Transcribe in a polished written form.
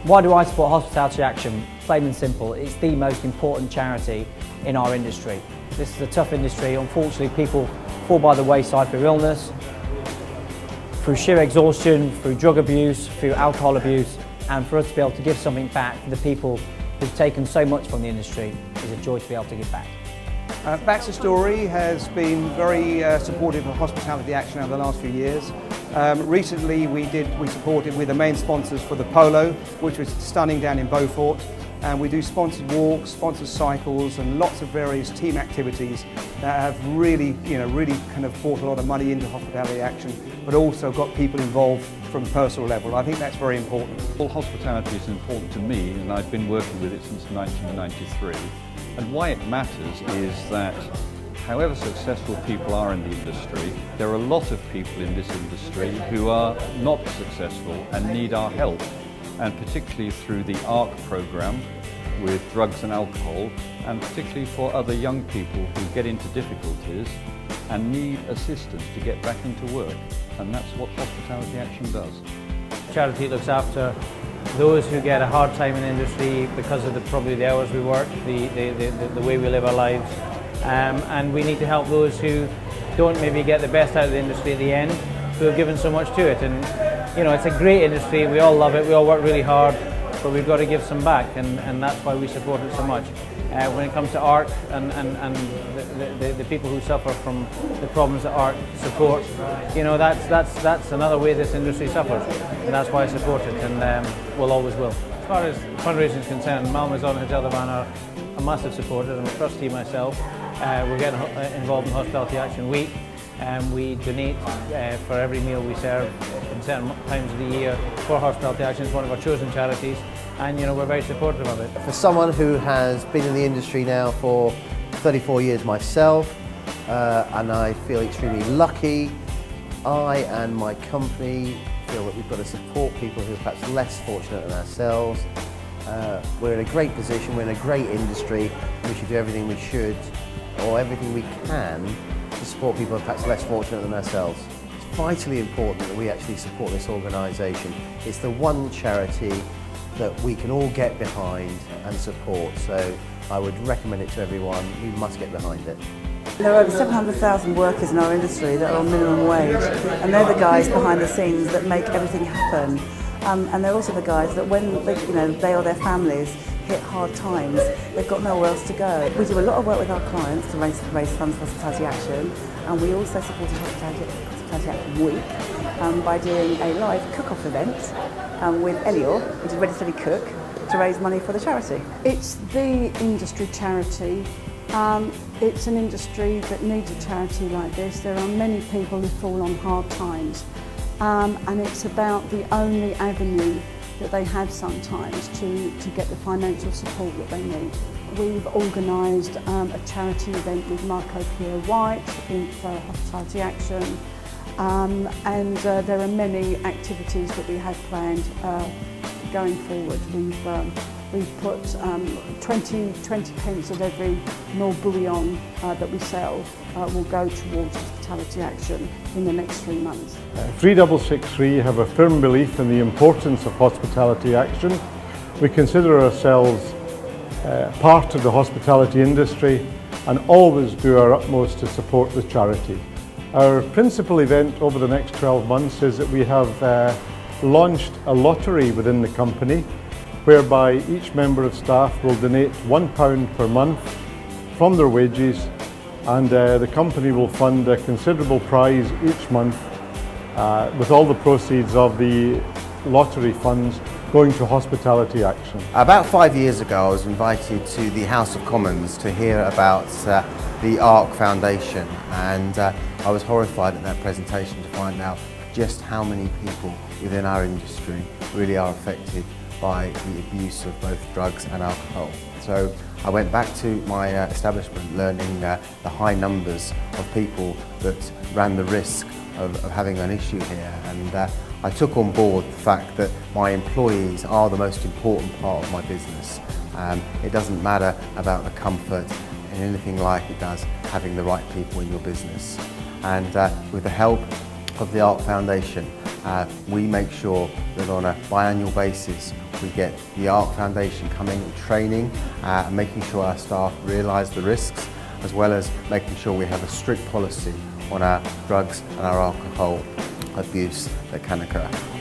Why do I support Hospitality Action? Plain and simple, it's the most important charity in our industry. This is a tough industry. Unfortunately, people fall by the wayside through illness, through sheer exhaustion, through drug abuse, through alcohol abuse, and for us to be able to give something back to the people who've taken so much from the industry is a joy to be able to give back. Baxter Story has been very supportive of Hospitality Action over the last few years. Recently we supported with the main sponsors for the Polo, which was stunning down in Beaufort, and we do sponsored walks, sponsored cycles and lots of various team activities that have really kind of brought a lot of money into Hospitality Action, but also got people involved from a personal level. I think that's very important. Well, hospitality is important to me, and I've been working with it since 1993. And why it matters is that however successful people are in the industry, there are a lot of people in this industry who are not successful and need our help. And particularly through the ARC programme with drugs and alcohol, and particularly for other young people who get into difficulties and need assistance to get back into work. And that's what Hospitality Action does. Charity looks after those who get a hard time in the industry because of probably the hours we work, the way we live our lives, and we need to help those who don't maybe get the best out of the industry at the end, who have given so much to it. And you know, it's a great industry, we all love it, we all work really hard, but we've got to give some back, and that's why we support it so much. When it comes to ARC and the people who suffer from the problems that ARC support, you know, that's another way this industry suffers, and that's why I support it, and we'll always will. As far as fundraising is concerned, Malmaison and Hotel de Van are a massive supporter. I'm a trustee myself. We're getting involved in Hospitality Action Week. We donate for every meal we serve in certain times of the year for Hospitality Action. It's one of our chosen charities, and you know, we're very supportive of it. For someone who has been in the industry now for 34 years myself, and I feel extremely lucky, I and my company feel that we've got to support people who are perhaps less fortunate than ourselves. We're in a great position, we're in a great industry, we should do everything we should, or everything we can, to support people who are perhaps less fortunate than ourselves. It's vitally important that we actually support this organisation. It's the one charity that we can all get behind and support, so I would recommend it to everyone. We must get behind it. There are over 700,000 workers in our industry that are on minimum wage, and they're the guys behind the scenes that make everything happen. And they're also the guys that when they or their families hit hard times, they've got nowhere else to go. We do a lot of work with our clients to raise funds for Hospitality Action, and we also supported Hospitality Action Week by doing a live cook-off event with Elior, which is Ready Steady Cook, to raise money for the charity. It's the industry charity. It's an industry that needs a charity like this. There are many people who fall on hard times, and it's about the only avenue that they have sometimes to get the financial support that they need. We've organised a charity event with Marco Pierre White for Hospitality Action, and there are many activities that we have planned going forward. We've put 20 pence of every Nor Bouillon that we sell will go towards Hospitality Action in the next 3 months. 3663 have a firm belief in the importance of Hospitality Action. We consider ourselves part of the hospitality industry and always do our utmost to support the charity. Our principal event over the next 12 months is that we have launched a lottery within the company, whereby each member of staff will donate £1 per month from their wages, and the company will fund a considerable prize each month with all the proceeds of the lottery funds going to Hospitality Action. About 5 years ago I was invited to the House of Commons to hear about the ARC Foundation, and I was horrified at that presentation to find out just how many people within our industry really are affected by the abuse of both drugs and alcohol. So I went back to my establishment learning the high numbers of people that ran the risk of having an issue here, and I took on board the fact that my employees are the most important part of my business. It doesn't matter about the comfort and anything like it does having the right people in your business. And with the help of the ARC Foundation, we make sure that on a biannual basis We get the ARC Foundation coming and training and making sure our staff realise the risks, as well as making sure we have a strict policy on our drugs and our alcohol abuse that can occur.